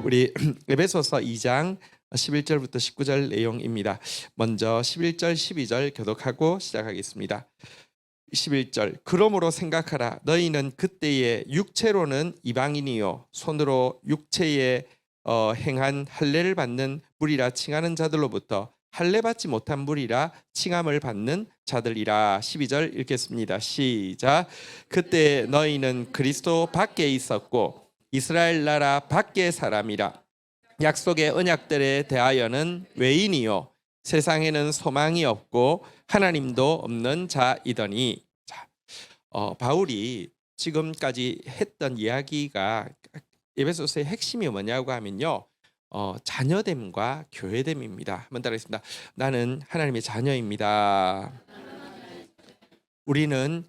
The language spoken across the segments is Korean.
우리 에베소서 2장 11절부터 19절 내용입니다. 먼저 11절 12절 교독하고 시작하겠습니다. 11절 그러므로 생각하라 너희는 그때에 육체로는 이방인이요 손으로 육체에 행한 할례를 받는 무리라 칭하는 자들로부터 할례 받지 못한 무리라 칭함을 받는 자들이라. 12절 읽겠습니다. 시작. 그때 너희는 그리스도 밖에 있었고 이스라엘 나라 밖의 사람이라. 약속의 언약들에 대하여는 외인이요 세상에는 소망이 없고 하나님도 없는 자이더니. 바울이 지금까지 했던 이야기가 에베소서의 핵심이 뭐냐고 하면요, 자녀됨과 교회됨입니다. 한번 따라하겠습니다. 나는 하나님의 자녀입니다. 우리는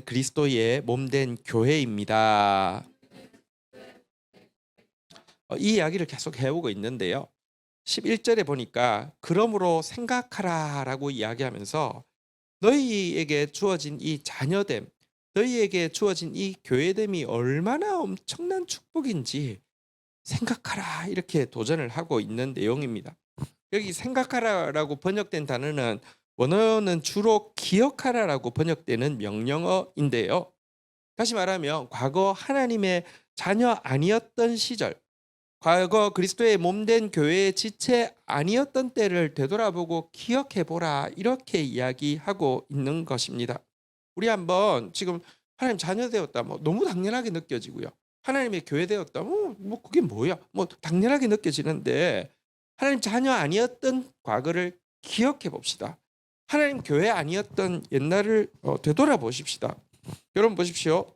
그리스도의 몸된 교회입니다. 이 이야기를 계속 해오고 있는데요. 11절에 보니까 그러므로 생각하라라고 이야기하면서 너희에게 주어진 이 자녀됨, 너희에게 주어진 이 교회됨이 얼마나 엄청난 축복인지 생각하라 이렇게 도전을 하고 있는 내용입니다. 여기 생각하라라고 번역된 단어는 원어는 주로 기억하라라고 번역되는 명령어인데요. 다시 말하면 과거 하나님의 자녀 아니었던 시절, 과거 그리스도의 몸된 교회의 지체 아니었던 때를 되돌아보고 기억해보라 이렇게 이야기하고 있는 것입니다. 우리 한번 지금 하나님 자녀 되었다 너무 당연하게 느껴지고요. 하나님의 교회 되었다 그게 뭐야 당연하게 느껴지는데 하나님 자녀 아니었던 과거를 기억해 봅시다. 하나님 교회 아니었던 옛날을 되돌아보십시다. 여러분 보십시오.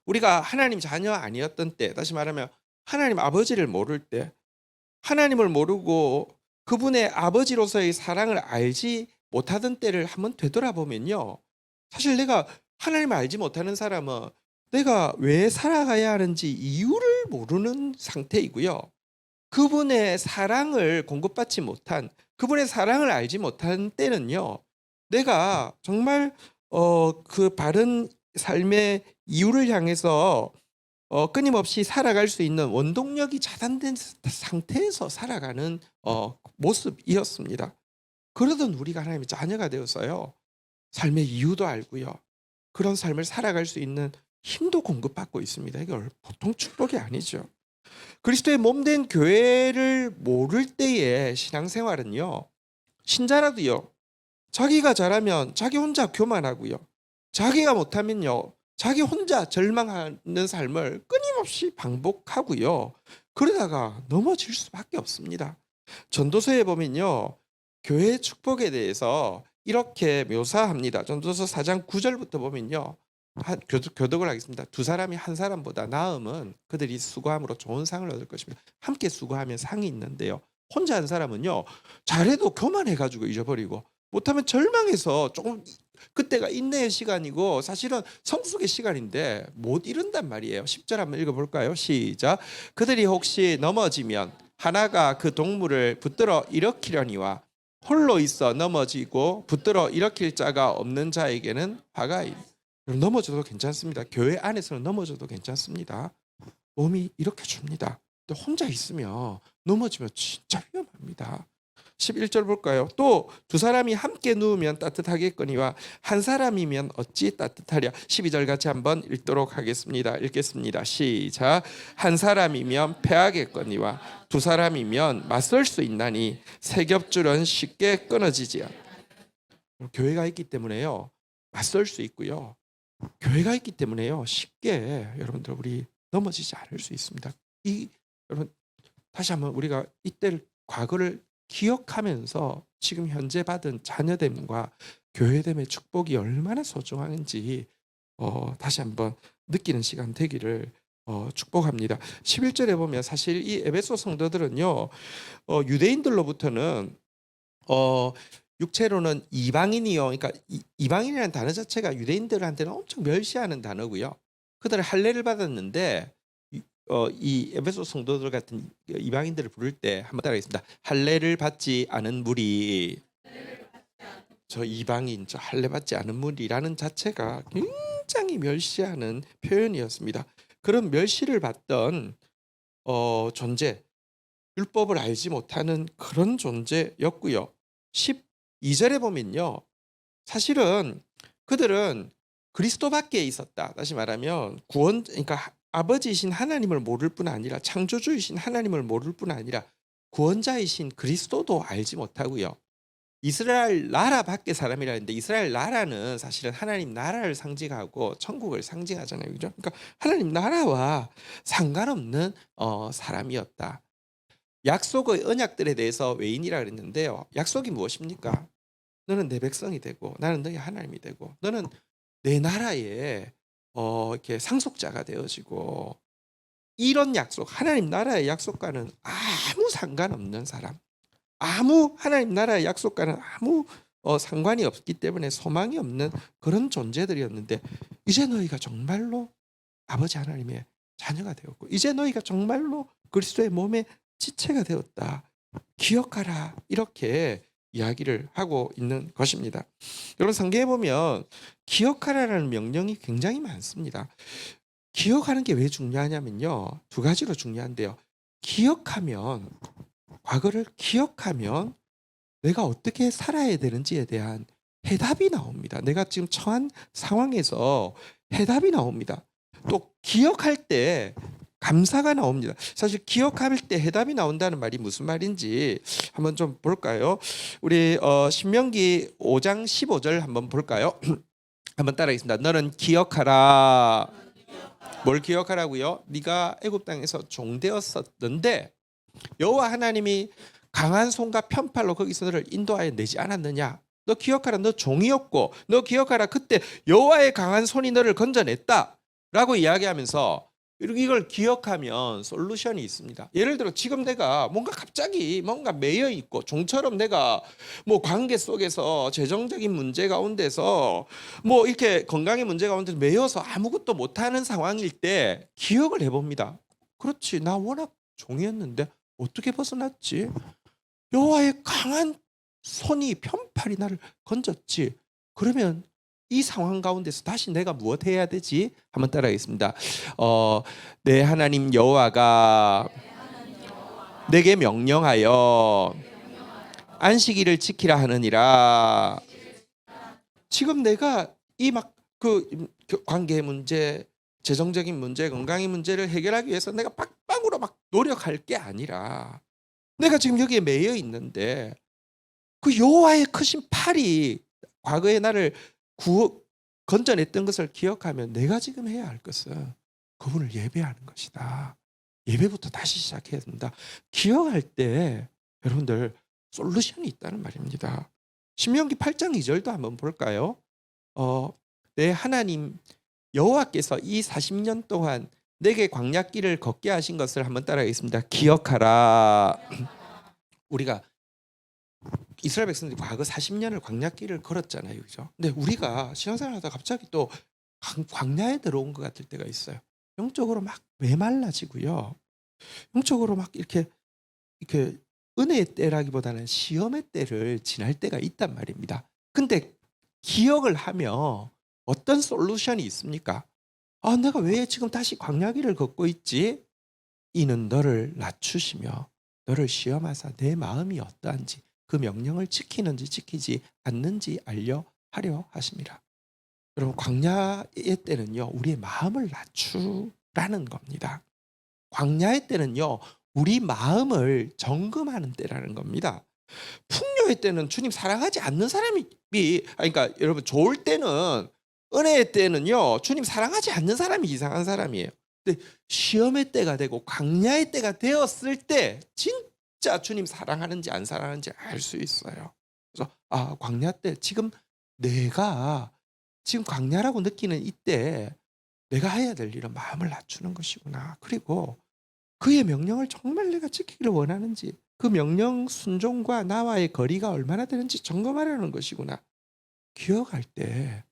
우리가 하나님 자녀 아니었던 때, 다시 말하면 하나님 아버지를 모를 때, 하나님을 모르고 그분의 아버지로서의 사랑을 알지 못하던 때를 한번 되돌아보면요, 사실 내가 하나님을 알지 못하는 사람은 내가 왜 살아가야 하는지 이유를 모르는 상태이고요, 그분의 사랑을 공급받지 못한, 그분의 사랑을 알지 못한 때는요, 내가 정말 그 바른 삶의 이유를 향해서 끊임없이 살아갈 수 있는 원동력이 차단된 상태에서 살아가는 모습이었습니다. 그러던 우리가 하나님의 자녀가 되어서요, 삶의 이유도 알고요, 그런 삶을 살아갈 수 있는 힘도 공급받고 있습니다. 이게 보통 축복이 아니죠. 그리스도의 몸된 교회를 모를 때의 신앙생활은요, 신자라도요, 자기가 잘하면 자기 혼자 교만하고요, 자기가 못하면요 자기 혼자 절망하는 삶을 끊임없이 반복하고요, 그러다가 넘어질 수밖에 없습니다. 전도서에 보면요, 교회의 축복에 대해서 이렇게 묘사합니다. 전도서 4장 9절부터 보면요, 교독을 하겠습니다. 두 사람이 한 사람보다 나음은 그들이 수고함으로 좋은 상을 얻을 것입니다. 함께 수고하면 상이 있는데요, 혼자 한 사람은요, 잘해도 교만해가지고 잊어버리고, 못하면 절망해서 조금, 그때가 인내의 시간이고 사실은 성숙의 시간인데 못 이룬단 말이에요. 10절 한번 읽어볼까요? 시작. 그들이 혹시 넘어지면 하나가 그 동물을 붙들어 일으키려니와 홀로 있어 넘어지고 붙들어 일으킬 자가 없는 자에게는 화가 있다. 넘어져도 괜찮습니다. 교회 안에서는 넘어져도 괜찮습니다. 몸이 이렇게 줍니다. 근데 혼자 있으면 넘어지면 진짜 위험합니다. 11절 볼까요? 또 두 사람이 함께 누우면 따뜻하겠거니와 한 사람이면 어찌 따뜻하랴. 12절 같이 한번 읽도록 하겠습니다. 읽겠습니다. 시작. 한 사람이면 패하겠거니와 두 사람이면 맞설 수 있나니 세 겹줄은 쉽게 끊어지지 않아. 교회가 있기 때문에요, 맞설 수 있고요, 교회가 있기 때문에요, 쉽게 여러분들 우리 넘어지지 않을 수 있습니다. 여러분 다시 한번 우리가 이때를, 과거를 기억하면서 지금 현재 받은 자녀됨과 교회됨의 축복이 얼마나 소중한지 다시 한번 느끼는 시간 되기를 축복합니다. 11절에 보면 사실 이 에베소 성도들은요, 유대인들로부터는 육체로는 이방인이요, 그러니까 이방인이라는 단어 자체가 유대인들한테는 엄청 멸시하는 단어고요, 그들은 할례를 받았는데 이 에베소 성도들 같은 이방인들을 부를 때 한번 따라하겠습니다. 할례를 받지 않은 무리, 저 이방인, 저 할례 받지 않은 무리라는 자체가 굉장히 멸시하는 표현이었습니다. 그런 멸시를 받던 존재, 율법을 알지 못하는 그런 존재였고요. 12절에 보면요. 사실은 그들은 그리스도밖에 있었다. 다시 말하면 그러니까 아버지이신 하나님을 모를 뿐 아니라 창조주이신 하나님을 모를 뿐 아니라 구원자이신 그리스도도 알지 못하고요. 이스라엘 나라 밖의 사람이라 했는데 이스라엘 나라는 사실은 하나님 나라를 상징하고 천국을 상징하잖아요. 그죠? 그러니까 하나님 나라와 상관없는 사람이었다. 약속의 언약들에 대해서 외인이라 그랬는데요. 약속이 무엇입니까? 너는 내 백성이 되고 나는 너희 하나님이 되고 너는 내 나라의 이렇게 상속자가 되어지고, 이런 약속, 하나님 나라의 약속과는 아무 상관없는 사람, 하나님 나라의 약속과는 아무 상관이 없기 때문에 소망이 없는 그런 존재들이었는데, 이제 너희가 정말로 아버지 하나님의 자녀가 되었고 이제 너희가 정말로 그리스도의 몸의 지체가 되었다. 기억하라. 이렇게 이야기를 하고 있는 것입니다. 여러분, 성경에 보면 기억하라라는 명령이 굉장히 많습니다. 기억하는 게 왜 중요하냐면요. 두 가지로 중요한데요. 과거를 기억하면 내가 어떻게 살아야 되는지에 대한 해답이 나옵니다. 내가 지금 처한 상황에서 해답이 나옵니다. 또 기억할 때 감사가 나옵니다. 사실 기억할 때 해답이 나온다는 말이 무슨 말인지 한번 좀 볼까요? 우리 신명기 5장 15절 한번 볼까요? 한번 따라하겠습니다. 너는 기억하라. 뭘 기억하라고요? 네가 애굽 땅에서 종되었었는데 여호와 하나님이 강한 손과 편팔로 거기서 너를 인도하여 내지 않았느냐? 너 기억하라. 너 종이었고 너 기억하라. 그때 여호와의 강한 손이 너를 건져냈다 라고 이야기하면서 이걸 기억하면 솔루션이 있습니다. 예를 들어 지금 내가 갑자기 매여 있고 종처럼 내가 관계 속에서 재정적인 문제 가운데서 이렇게 건강의 문제 가운데서 매여서 아무것도 못하는 상황일 때 기억을 해봅니다. 그렇지, 나 워낙 종이었는데 어떻게 벗어났지? 여호와의 강한 손이 편팔이 나를 건졌지. 그러면 이 상황 가운데서 다시 내가 무엇 해야 되지? 한번 따라하겠습니다. 내 하나님 여호와가 내게 명령하여 안식일을 지키라 하느니라. 지금 내가 이 관계 문제, 재정적인 문제, 건강의 문제를 해결하기 위해서 내가 빡빡으로 노력할 게 아니라 내가 지금 여기에 매여 있는데 그 여호와의 크신 팔이 과거에 나를 건져냈던 것을 기억하면 내가 지금 해야 할 것은 그분을 예배하는 것이다. 예배부터 다시 시작해야 된다. 기억할 때 여러분들 솔루션이 있다는 말입니다. 신명기 8장 2절도 한번 볼까요? 내 하나님 여호와께서 이 40년 동안 내게 광야길을 걷게 하신 것을 한번 따라하겠습니다. 기억하라. 우리가 이스라엘 백성들이 과거 40년을 광야길을 걸었잖아요. 그죠? 근데 우리가 신앙생활 하다가 갑자기 또 광야에 들어온 것 같을 때가 있어요. 영적으로 메말라지고요. 영적으로 이렇게 은혜의 때라기보다는 시험의 때를 지날 때가 있단 말입니다. 근데 기억을 하며 어떤 솔루션이 있습니까? 내가 왜 지금 다시 광야길을 걷고 있지? 이는 너를 낮추시며 너를 시험하사 내 마음이 어떠한지 그 명령을 지키는지 지키지 않는지 하려 하심이라. 여러분, 광야의 때는요 우리의 마음을 낮추라는 겁니다. 광야의 때는요 우리 마음을 점검하는 때라는 겁니다. 풍요의 때는 주님 사랑하지 않는 사람이, 그러니까 여러분, 좋을 때는, 은혜의 때는요 주님 사랑하지 않는 사람이 이상한 사람이에요. 근데 시험의 때가 되고 광야의 때가 되었을 때 진짜 주님 사랑하는지 안 사랑하는지 알 수 있어요. 그래서 광야 때 내가 지금 광야라고 느끼는 이때 내가 해야 될 일은 마음을 낮추는 것이구나. 그리고 그의 명령을 정말 내가 지키기를 원하는지, 그 명령 순종과 나와의 거리가 얼마나 되는지 점검하려는 것이구나. 기억할 때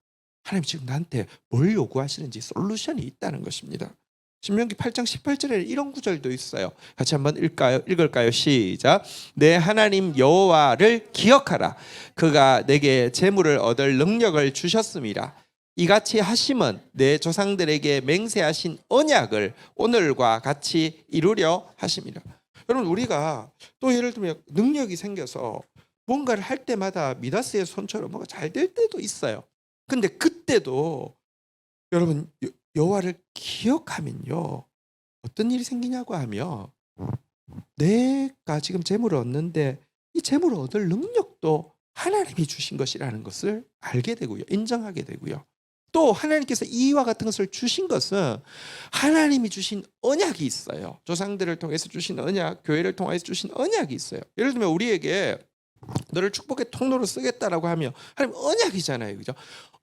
하나님 지금 나한테 뭘 요구하시는지 솔루션이 있다는 것입니다. 신명기 8장 18절에 이런 구절도 있어요. 같이 한번 읽을까요? 시작. 내 하나님 여호와를 기억하라. 그가 내게 재물을 얻을 능력을 주셨음이라. 이같이 하심은 내 조상들에게 맹세하신 언약을 오늘과 같이 이루려 하심이라. 여러분, 우리가 또 예를 들면 능력이 생겨서 뭔가를 할 때마다 미다스의 손처럼 뭔가 잘 될 때도 있어요. 근데 그때도 여러분, 여호와를 기억하면요, 어떤 일이 생기냐고 하면, 내가 지금 재물을 얻는데 이 재물을 얻을 능력도 하나님이 주신 것이라는 것을 알게 되고요, 인정하게 되고요. 또 하나님께서 이와 같은 것을 주신 것은 하나님이 주신 언약이 있어요. 조상들을 통해서 주신 언약, 교회를 통해서 주신 언약이 있어요. 예를 들면 우리에게 너를 축복의 통로로 쓰겠다라고 하면 하나님 언약이잖아요, 그죠?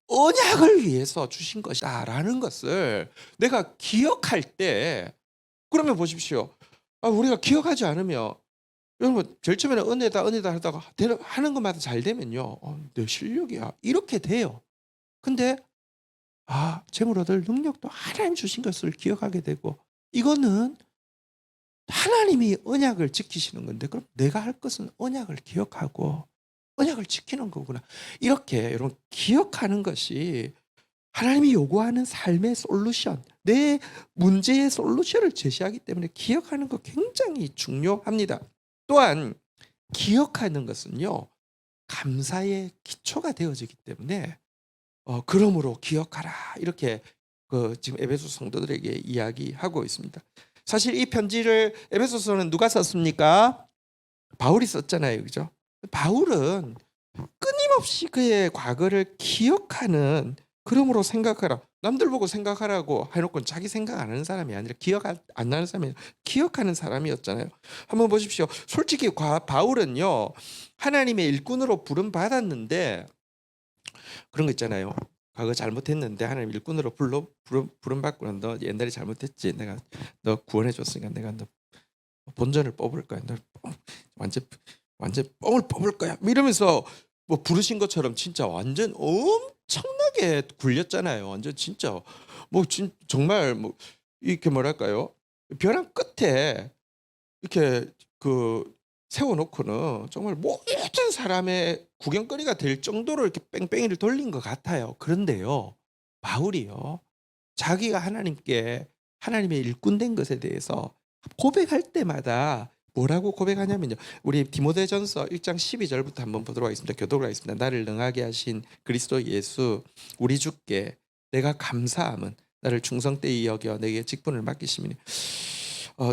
언약을 위해서 주신 것이다라는 것을 내가 기억할 때, 그러면 보십시오. 우리가 기억하지 않으면, 여러분, 제일 처음에는 은혜다 은혜다 하다가 하는 것마다 잘 되면요, 내 실력이야 이렇게 돼요. 근데 재물 얻을 능력도 하나님 주신 것을 기억하게 되고, 이거는 하나님이 언약을 지키시는 건데 그럼 내가 할 것은 언약을 기억하고 언약을 지키는 거구나, 이렇게 여러분 기억하는 것이 하나님이 요구하는 삶의 솔루션, 내 문제의 솔루션을 제시하기 때문에 기억하는 거 굉장히 중요합니다. 또한 기억하는 것은요, 감사의 기초가 되어지기 때문에 그러므로 기억하라, 이렇게 지금 에베소 성도들에게 이야기하고 있습니다. 사실 이 편지를 에베소서는 누가 썼습니까? 바울이 썼잖아요, 그죠? 바울은 끊임없이 그의 과거를 기억하는, 그러므로 생각하라, 남들 보고 생각하라고 해놓고 자기 생각 안 하는 사람이 아니라 기억 안 나는 사람이 아니라 기억하는 사람이었잖아요. 한번 보십시오. 솔직히 바울은요, 하나님의 일꾼으로 부름 받았는데 그런 거 있잖아요. 과거 잘못했는데 하나님 일꾼으로 부름 받고는, 너 옛날에 잘못했지, 내가 너 구원해 줬으니까 내가 너 본전을 뽑을 거야, 너 완전 뻥을 뽑을 거야, 이러면서 뭐 부르신 것처럼 진짜 완전 엄청나게 굴렸잖아요. 완전 진짜 정말 이렇게 뭐랄까요, 벼랑 끝에 이렇게 세워놓고는 정말 모든 사람의 구경거리가 될 정도로 이렇게 뺑뺑이를 돌린 것 같아요. 그런데요, 바울이요, 자기가 하나님의 일꾼 된 것에 대해서 고백할 때마다 뭐라고 고백하냐면요, 우리 디모데전서 1장 12절부터 한번 보도록 하겠습니다. 교독을 하겠습니다. 나를 능하게 하신 그리스도 예수 우리 주께 내가 감사함은 나를 충성되이 여겨 내게 직분을 맡기심이니.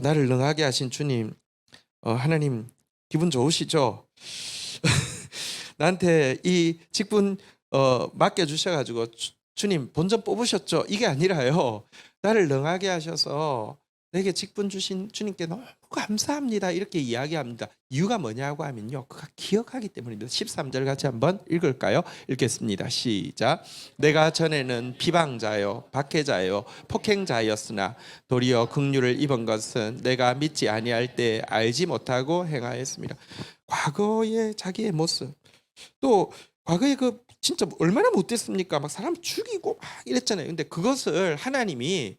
나를 능하게 하신 주님, 하나님 기분 좋으시죠? 나한테 이 직분 맡겨주셔가지고 주님 본전 뽑으셨죠? 이게 아니라요, 나를 능하게 하셔서 내게 직분 주신 주님께 너무 감사합니다, 이렇게 이야기합니다. 이유가 뭐냐고 하면요, 그가 기억하기 때문입니다. 13절 같이 한번 읽을까요? 읽겠습니다. 시작. 내가 전에는 비방자요 박해자요 폭행자였으나 도리어 긍휼을 입은 것은 내가 믿지 아니할 때 알지 못하고 행하였습니다. 과거의 자기의 모습, 또 과거에 진짜 얼마나 못됐습니까? 막 사람 죽이고 막 이랬잖아요. 근데 그것을 하나님이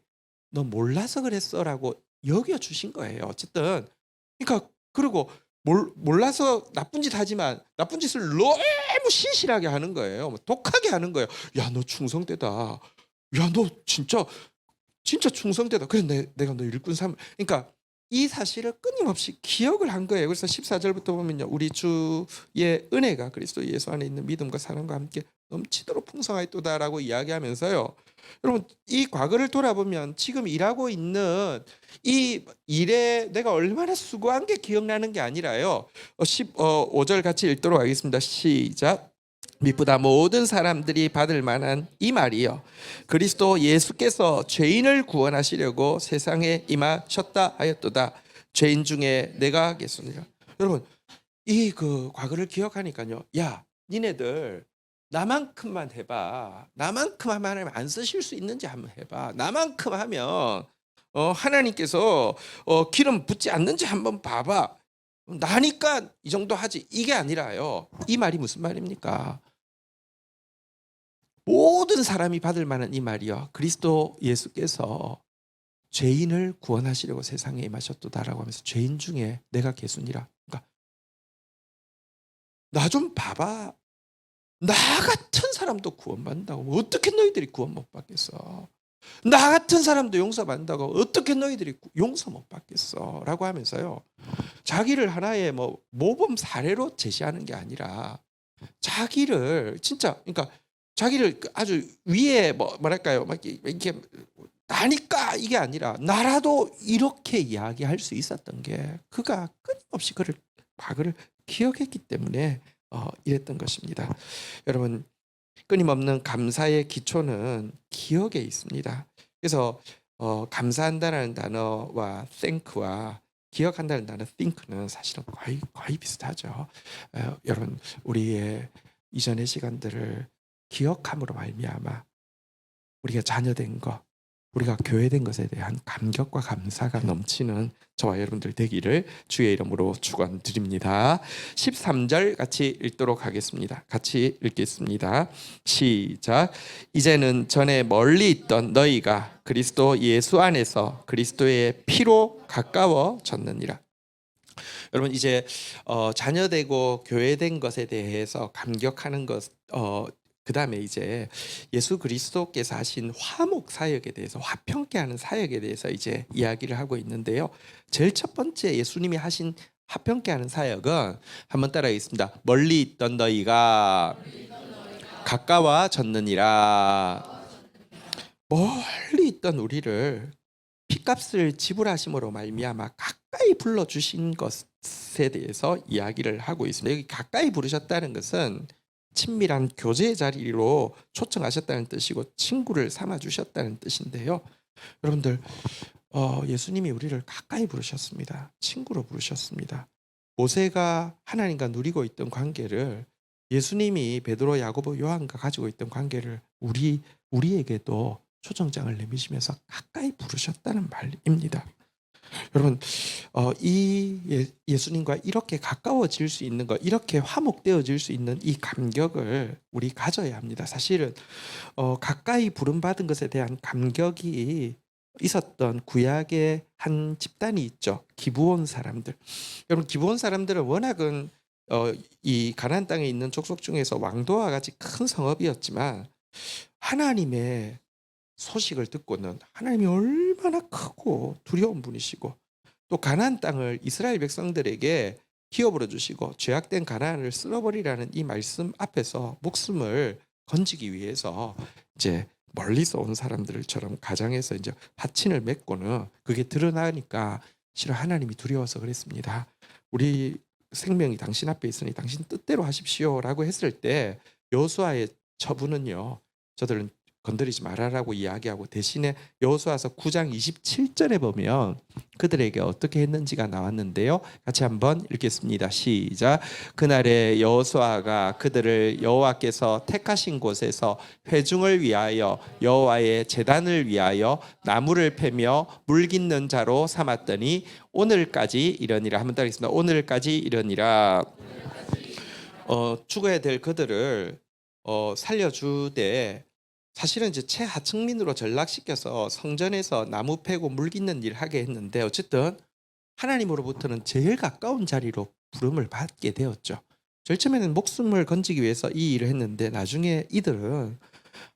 너 몰라서 그랬어라고 여겨주신 거예요. 어쨌든 그러니까, 그리고 몰라서 나쁜 짓 하지만 나쁜 짓을 너무 신실하게 하는 거예요. 독하게 하는 거예요. 야, 너 충성되다. 야, 너 진짜 충성되다. 그래, 내가 너 일꾼 삼. 그러니까 이 사실을 끊임없이 기억을 한 거예요. 그래서 14절부터 보면요, 우리 주의 은혜가 그리스도 예수 안에 있는 믿음과 사랑과 함께 넘치도록 풍성하였도다라고 이야기하면서요, 여러분, 이 과거를 돌아보면 지금 일하고 있는 이 일에 내가 얼마나 수고한 게 기억나는 게 아니라요, 15절 같이 읽도록 하겠습니다. 시작. 미쁘다 모든 사람들이 받을 만한 이 말이요, 그리스도 예수께서 죄인을 구원하시려고 세상에 임하셨다 하였도다. 죄인 중에 내가 계수니라. 여러분, 이 과거를 기억하니까요, 야, 니네들 나만큼만 해봐. 나만큼 하면 하나님 안 쓰실 수 있는지 한번 해봐. 나만큼 하면 하나님께서 기름 붓지 않는지 한번 봐봐. 나니까 이 정도 하지, 이게 아니라요, 이 말이 무슨 말입니까? 모든 사람이 받을 만한 이 말이요, 그리스도 예수께서 죄인을 구원하시려고 세상에 임하셨도다라고 하면서 죄인 중에 내가 계수니라. 그러니까 나 좀 봐봐. 나 같은 사람도 구원받는다고 어떻게 너희들이 구원 못 받겠어? 나 같은 사람도 용서받는다고 어떻게 너희들이 용서 못 받겠어? 라고 하면서요. 자기를 하나의 뭐 모범 사례로 제시하는 게 아니라 자기를 진짜 그러니까 자기를 아주 위에 뭐랄까요? 막 이렇게 나니까 이게 아니라 나라도 이렇게 이야기할 수 있었던 게 그가 끊임없이 그를 과거를 기억했기 때문에 이랬던 것입니다. 여러분 끊임없는 감사의 기초는 기억에 있습니다. 그래서 감사한다는 단어와 thank와 기억한다는 단어 think는 사실은 거의 비슷하죠. 여러분 우리의 이전의 시간들을 기억함으로 말미암아 우리가 자녀된 것, 우리가 교회된 것에 대한 감격과 감사가 넘치는 저와 여러분들 되기를 주의 이름으로 축원드립니다. 13절 같이 읽도록 하겠습니다. 같이 읽겠습니다. 시작. 이제는 전에 멀리 있던 너희가 그리스도 예수 안에서 그리스도의 피로 가까워졌느니라. 여러분 이제 자녀되고 교회된 것에 대해서 감격하는 것 그다음에 이제 예수 그리스도께서 하신 화목 사역에 대해서 화평케 하는 사역에 대해서 이제 이야기를 하고 있는데요. 제일 첫 번째 예수님이 하신 화평케 하는 사역은 한번 따라하겠습니다. 멀리 있던 너희가 가까워졌느니라. 멀리 있던 우리를 핏값을 지불하심으로 말미암아 가까이 불러주신 것에 대해서 이야기를 하고 있습니다. 여기 가까이 부르셨다는 것은 친밀한 교제의 자리로 초청하셨다는 뜻이고 친구를 삼아주셨다는 뜻인데요. 여러분들 예수님이 우리를 가까이 부르셨습니다. 친구로 부르셨습니다. 모세가 하나님과 누리고 있던 관계를 예수님이 베드로, 야고보, 요한과 가지고 있던 관계를 우리에게도 초청장을 내미시면서 가까이 부르셨다는 말입니다. 여러분 이 예수님과 이렇게 가까워질 수 있는 것, 이렇게 화목되어질 수 있는 이 감격을 우리 가져야 합니다. 사실은 가까이 부름받은 것에 대한 감격이 있었던 구약의 한 집단이 있죠. 기브온 사람들. 여러분 기브온 사람들은 워낙은 이 가나안 땅에 있는 족속 중에서 왕도와 같이 큰 성읍이었지만 하나님의 소식을 듣고는 하나님이 얼마나 크고 두려운 분이시고 또 가나안 땅을 이스라엘 백성들에게 기업으로 주시고 죄악된 가나안을 쓸어버리라는 이 말씀 앞에서 목숨을 건지기 위해서 이제 멀리서 온 사람들처럼 가장해서 이제 화친을 맺고는 그게 드러나니까 실은 하나님이 두려워서 그랬습니다. 우리 생명이 당신 앞에 있으니 당신 뜻대로 하십시오라고 했을 때 여호수아의 처분은요. 저들은 건드리지 말아라고 이야기하고 대신에 여호수아서 9장 27절에 보면 그들에게 어떻게 했는지가 나왔는데요. 같이 한번 읽겠습니다. 시작. 그날에 여호수아가 그들을 여호와께서 택하신 곳에서 회중을 위하여 여호와의 제단을 위하여 나무를 패며 물 깃는 자로 삼았더니 오늘까지 이러니라. 한번 따르겠습니다. 오늘까지 이러니라. 죽어야 될 그들을 살려주되 사실은 이제 최하층민으로 전락시켜서 성전에서 나무 패고 물 깃는 일 하게 했는데 어쨌든 하나님으로부터는 제일 가까운 자리로 부름을 받게 되었죠. 제일 처음에는 목숨을 건지기 위해서 이 일을 했는데 나중에 이들은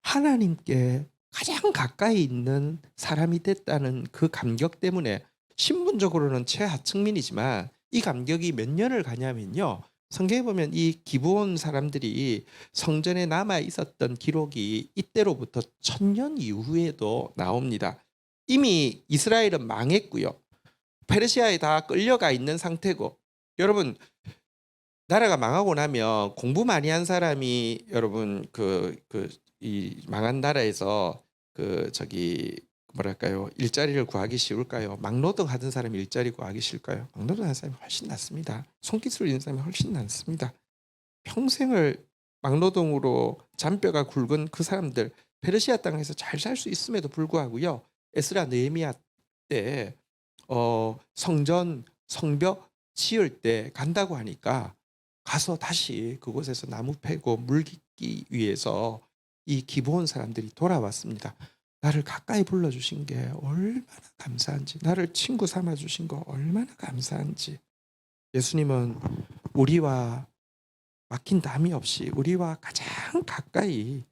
하나님께 가장 가까이 있는 사람이 됐다는 그 감격 때문에 신분적으로는 최하층민이지만 이 감격이 몇 년을 가냐면요. 성경에 보면 이 기브온 사람들이 성전에 남아 있었던 기록이 이때로부터 1000년 이후에도 나옵니다. 이미 이스라엘은 망했고요. 페르시아에 다 끌려가 있는 상태고 여러분 나라가 망하고 나면 공부 많이 한 사람이 여러분 이 망한 나라에서 뭐랄까요 일자리를 구하기 쉬울까요? 막노동 하던 사람이 일자리 구하기 쉬울까요? 막노동 하는 사람이 훨씬 낫습니다. 손기술 있는 사람이 훨씬 낫습니다. 평생을 막노동으로 잔뼈가 굵은 그 사람들 페르시아 땅에서 잘 살 수 있음에도 불구하고요. 에스라 느헤미야 때 성전 성벽 지을 때 간다고 하니까 가서 다시 그곳에서 나무 패고 물 깃기 위해서 이 기브온 사람들이 돌아왔습니다. 나를 가까이 불러주신 게 얼마나 감사한지, 나를 친구 삼아주신 거 얼마나 감사한지. 예수님은 우리와 막힌 담이 없이 우리와 가장 가까이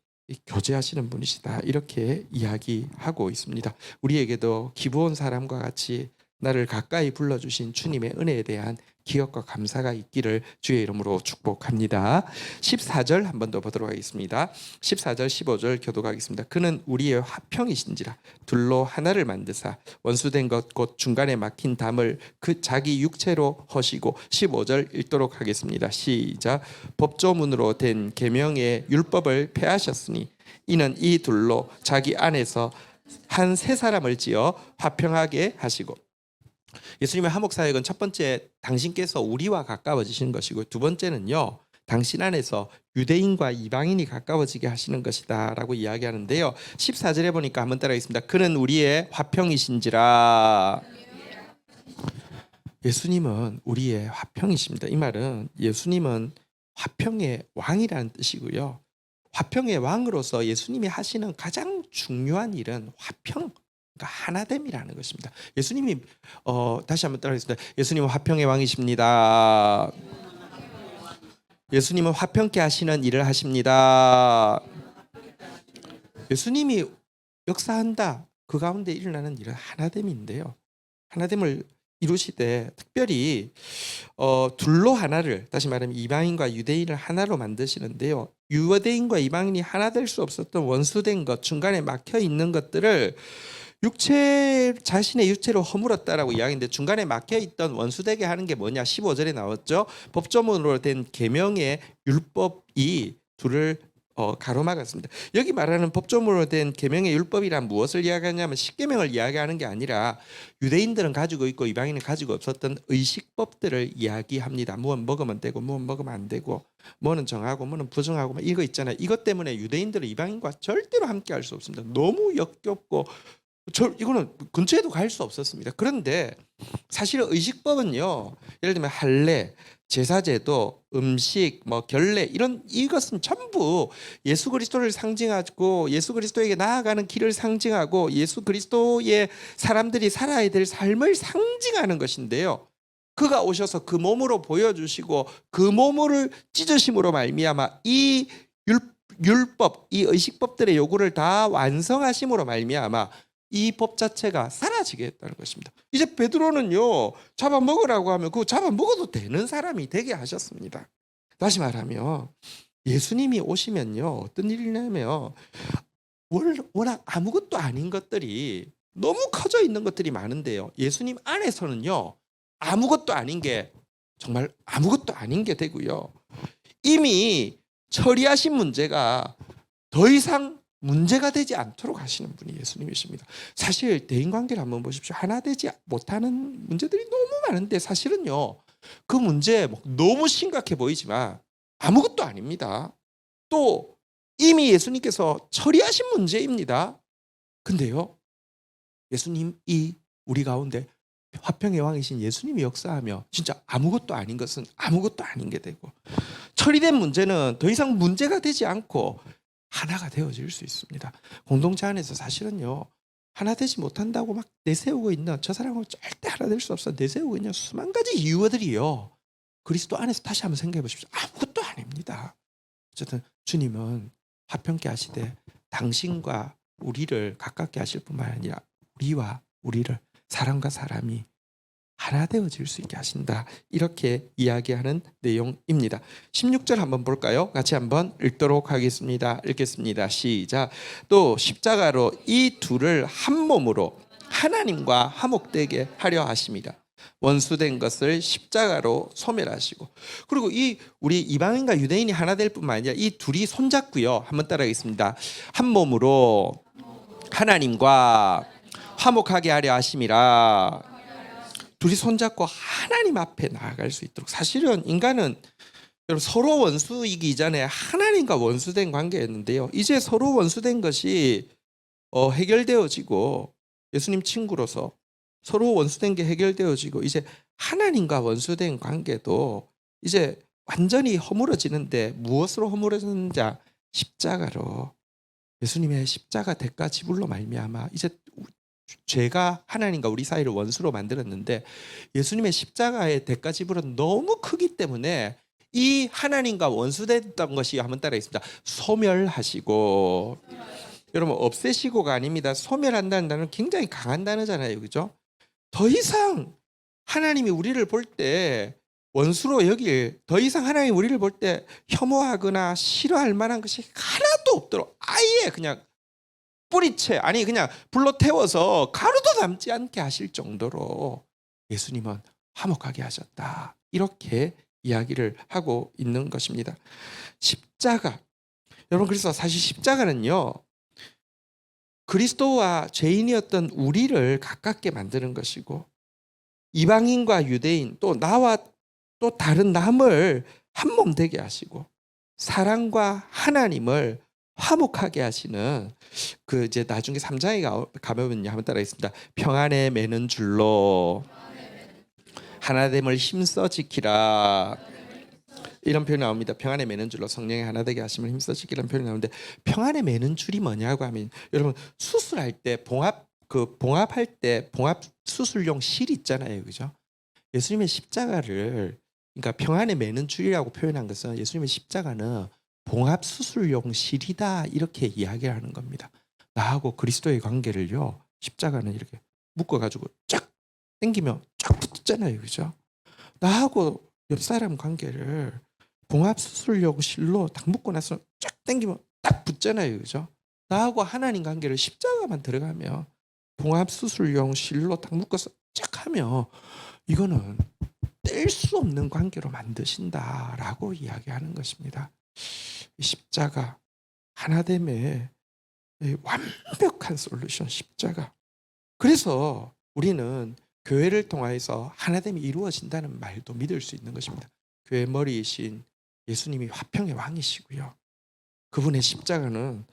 교제하시는 분이시다. 이렇게 이야기하고 있습니다. 우리에게도 기브온 사람과 같이 나를 가까이 불러주신 주님의 은혜에 대한 기억과 감사가 있기를 주의 이름으로 축복합니다. 14절 한 번 더 보도록 하겠습니다. 14절 15절 교독하겠습니다. 그는 우리의 화평이신지라 둘로 하나를 만드사 원수된 것 곧 중간에 막힌 담을 그 자기 육체로 허시고 15절 읽도록 하겠습니다. 시작. 법조문으로 된 계명의 율법을 폐하셨으니 이는 이 둘로 자기 안에서 한 세 사람을 지어 화평하게 하시고. 예수님의 화목사역은 첫 번째 당신께서 우리와 가까워지시는 것이고, 두 번째는요 당신 안에서 유대인과 이방인이 가까워지게 하시는 것이다 라고 이야기하는데요. 14절에 보니까 한번 따라하겠습니다. 그는 우리의 화평이신지라. 예수님은 우리의 화평이십니다. 이 말은 예수님은 화평의 왕이라는 뜻이고요, 화평의 왕으로서 예수님이 하시는 가장 중요한 일은 화평, 그러니까 하나됨이라는 것입니다. 예수님이 다시 한번 따라하겠습니다. 예수님은 화평의 왕이십니다. 예수님은 화평케 하시는 일을 하십니다. 예수님이 역사한다, 그 가운데 일어나는 일은 하나됨인데요, 하나됨을 이루시되 특별히 둘로 하나를, 다시 말하면 이방인과 유대인을 하나로 만드시는데요, 유대인과 이방인이 하나 될 수 없었던 원수된 것, 중간에 막혀 있는 것들을 자신의 육체로 허물었다라고 이야기했는데, 중간에 막혀 있던 원수되게 하는 게 뭐냐? 15절에 나왔죠. 법조문으로 된 계명의 율법이 둘을 가로막았습니다. 여기 말하는 법조문으로 된 계명의 율법이란 무엇을 이야기하냐면 십계명을 이야기하는 게 아니라 유대인들은 가지고 있고 이방인은 가지고 없었던 의식법들을 이야기합니다. 무엇 먹으면 되고 무엇 먹으면 안 되고, 뭐는 정하고 뭐는 부정하고 이거 있잖아요. 이것 때문에 유대인들은 이방인과 절대로 함께할 수 없습니다. 너무 역겹고 이거는 근처에도 갈 수 없었습니다. 그런데 사실 의식법은요, 예를 들면 할례, 제사제도, 음식, 결례, 이것은 전부 예수 그리스도를 상징하고 예수 그리스도에게 나아가는 길을 상징하고 예수 그리스도의 사람들이 살아야 될 삶을 상징하는 것인데요, 그가 오셔서 그 몸으로 보여주시고 그 몸을 찢으심으로 말미암아 이 율법, 이 의식법들의 요구를 다 완성하심으로 말미암아 이 법 자체가 사라지게 했다는 것입니다. 이제 베드로는요, 잡아먹으라고 하면 그거 잡아먹어도 되는 사람이 되게 하셨습니다. 다시 말하면 예수님이 오시면요 어떤 일이냐면, 워낙 아무것도 아닌 것들이 너무 커져 있는 것들이 많은데요, 예수님 안에서는요 아무것도 아닌 게 정말 아무것도 아닌 게 되고요, 이미 처리하신 문제가 더 이상 문제가 되지 않도록 하시는 분이 예수님이십니다. 사실 대인관계를 한번 보십시오. 하나 되지 못하는 문제들이 너무 많은데 사실은요 그 문제 너무 심각해 보이지만 아무것도 아닙니다. 또 이미 예수님께서 처리하신 문제입니다. 근데요 예수님이 우리 가운데 화평의 왕이신 예수님이 역사하며 진짜 아무것도 아닌 것은 아무것도 아닌 게 되고, 처리된 문제는 더 이상 문제가 되지 않고 하나가 되어질 수 있습니다. 공동체 안에서 사실은요 하나 되지 못한다고 막 내세우고 있는, 저 사람은 절대 하나 될 수 없어 내세우고 있는 수만 가지 이유들이요, 그리스도 안에서 다시 한번 생각해 보십시오. 아무것도 아닙니다. 어쨌든 주님은 화평케 하시되 당신과 우리를 가깝게 하실 뿐만 아니라 우리와 우리를, 사람과 사람이 하나 되어질 수 있게 하신다, 이렇게 이야기하는 내용입니다. 16절 한번 볼까요? 같이 한번 읽도록 하겠습니다. 읽겠습니다. 시작. 또 십자가로 이 둘을 한 몸으로 하나님과 화목되게 하려 하십니다. 원수된 것을 십자가로 소멸하시고. 그리고 우리 이방인과 유대인이 하나 될 뿐만 아니라 이 둘이 손잡고요, 한번 따라하겠습니다. 한 몸으로 하나님과 화목하게 하려 하심이라. 둘이 손잡고 하나님 앞에 나아갈 수 있도록. 사실은 인간은 여러분 서로 원수이기 이전에 하나님과 원수된 관계였는데요, 이제 서로 원수된 것이 해결되어지고, 예수님 친구로서 서로 원수된 게 해결되어지고, 이제 하나님과 원수된 관계도 이제 완전히 허물어지는데, 무엇으로 허물어지는지? 십자가로, 예수님의 십자가 대가 지불로 말미암아 이제 죄가 하나님과 우리 사이를 원수로 만들었는데, 예수님의 십자가의 대가 지불은 너무 크기 때문에 이 하나님과 원수됐던 것이 한번 따라하겠습니다. 소멸하시고. 여러분 없애시고가 아닙니다. 소멸한다는 단어는 굉장히 강한 단어잖아요. 그죠? 더 이상 하나님이 우리를 볼 때 원수로 여길, 더 이상 하나님이 우리를 볼 때 혐오하거나 싫어할 만한 것이 하나도 없도록 아예 그냥 뿌리채, 아니 그냥 불로 태워서 가루도 남지 않게 하실 정도로 예수님은 화목하게 하셨다. 이렇게 이야기를 하고 있는 것입니다. 십자가. 여러분 그래서 사실 십자가는요, 그리스도와 죄인이었던 우리를 가깝게 만드는 것이고, 이방인과 유대인 또 나와 또 다른 남을 한 몸 되게 하시고, 사랑과 하나님을 화목하게 하시는, 그 이제 나중에 3장에 가면 한번 따라하겠습니다. 평안에 매는 줄로 하나됨을 힘써 지키라. 이런 표현이 나옵니다. 평안에 매는 줄로 성령의 하나 되게 하심을 힘써 지키라는 표현이 나오는데, 평안에 매는 줄이 뭐냐고 하면, 여러분 수술할 때 봉합할 때 봉합 수술용 실 있잖아요. 그죠? 예수님의 십자가를, 그러니까 평안에 매는 줄이라고 표현한 것은 예수님의 십자가는 봉합 수술용 실이다, 이렇게 이야기를 하는 겁니다. 나하고 그리스도의 관계를요, 십자가는 이렇게 묶어 가지고 쫙 당기면 쫙 붙잖아요. 그죠? 나하고 옆 사람 관계를 봉합 수술용 실로 딱 묶고 나서 쫙 당기면 딱 붙잖아요. 그죠? 나하고 하나님 관계를 십자가만 들어가면 봉합 수술용 실로 딱 묶어서 쫙 하면 이거는 뗄 수 없는 관계로 만드신다라고 이야기하는 것입니다. 십자가, 하나됨의 완벽한 솔루션, 십자가. 그래서 우리는 교회를 통해서 하나됨이 이루어진다는 말도 믿을 수 있는 것입니다. 교회 머리이신 예수님이 화평의 왕이시고요, 그분의 십자가는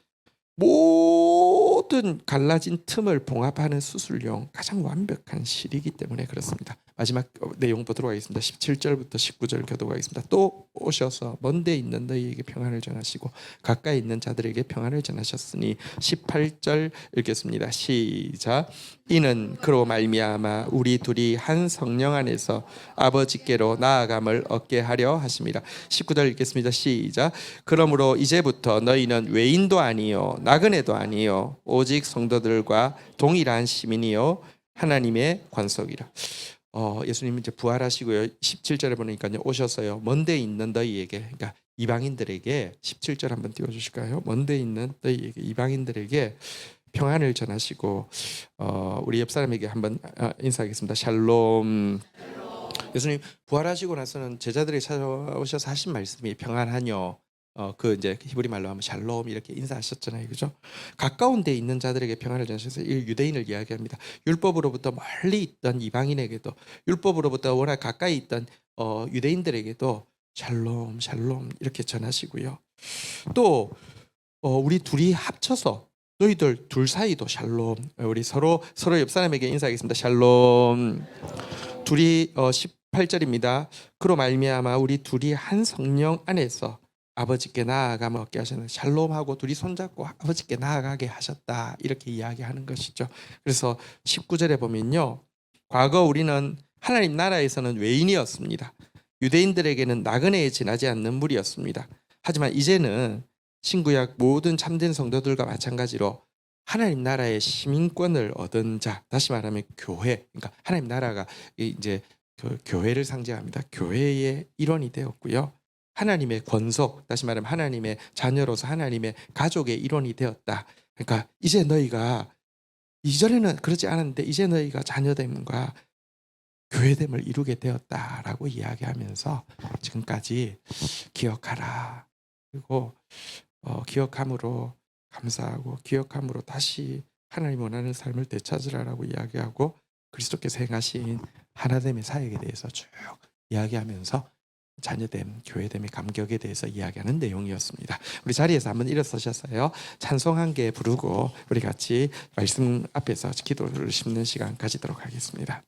모든 갈라진 틈을 봉합하는 수술용 가장 완벽한 실이기 때문에 그렇습니다. 마지막 내용 보도록 하겠습니다. 17절부터 19절 교독하겠습니다. 또 오셔서 먼데 있는 너희에게 평안을 전하시고 가까이 있는 자들에게 평안을 전하셨으니, 18절 읽겠습니다. 시작. 이는 그로 말미암아 우리 둘이 한 성령 안에서 아버지께로 나아감을 얻게 하려 하심이라. 19절 읽겠습니다. 시작. 그러므로 이제부터 너희는 외인도 아니요 나그네도 아니요 오직 성도들과 동일한 시민이요 하나님의 관속이라. 예수님이 이제 부활하시고요, 17절에 보니까요, 오셔서요 먼데 있는 너희에게, 그러니까 이방인들에게, 17절 한번 띄워주실까요? 먼데 있는 너희에게, 이방인들에게 평안을 전하시고, 우리 옆 사람에게 한번 인사하겠습니다. 샬롬. 예수님 부활하시고 나서는 제자들이 찾아오셔서 하신 말씀이 평안하뇨, 그 이제 히브리 말로 하면 샬롬, 이렇게 인사하셨잖아요. 그죠? 가까운 데 있는 자들에게 평안을 전하셔서 이 유대인을 이야기합니다. 율법으로부터 멀리 있던 이방인에게도, 율법으로부터 워낙 가까이 있던 유대인들에게도 샬롬 샬롬 이렇게 전하시고요. 또 우리 둘이 합쳐서 너희들 둘 사이도 샬롬, 우리 서로 옆 사람에게 인사하겠습니다. 샬롬. 둘이 18절입니다. 그로 말미암아 우리 둘이 한 성령 안에서 아버지께 나아가면 얻게 하셨는, 샬롬하고 둘이 손잡고 아버지께 나아가게 하셨다, 이렇게 이야기하는 것이죠. 그래서 19절에 보면요, 과거 우리는 하나님 나라에서는 외인이었습니다. 유대인들에게는 나그네에 지나지 않는 무리였습니다. 하지만 이제는 신구약 모든 참된 성도들과 마찬가지로 하나님 나라의 시민권을 얻은 자, 다시 말하면 교회, 그러니까 하나님 나라가 이제 그 교회를 상징합니다. 교회의 일원이 되었고요, 하나님의 권속, 다시 말하면 하나님의 자녀로서 하나님의 가족의 일원이 되었다. 그러니까 이제 너희가, 이전에는 그렇지 않았는데 이제 너희가 자녀됨과 교회됨을 이루게 되었다라고 이야기하면서 지금까지 기억하라. 그리고 기억함으로 감사하고 기억함으로 다시 하나님 원하는 삶을 되찾으라라고 이야기하고, 그리스도께서 행하신 하나됨의 사역에 대해서 쭉 이야기하면서 자녀됨, 교회됨의 감격에 대해서 이야기하는 내용이었습니다. 우리 자리에서 한번 일어서셔서요, 찬송 한 개 부르고 우리 같이 말씀 앞에서 기도를 심는 시간 가지도록 하겠습니다.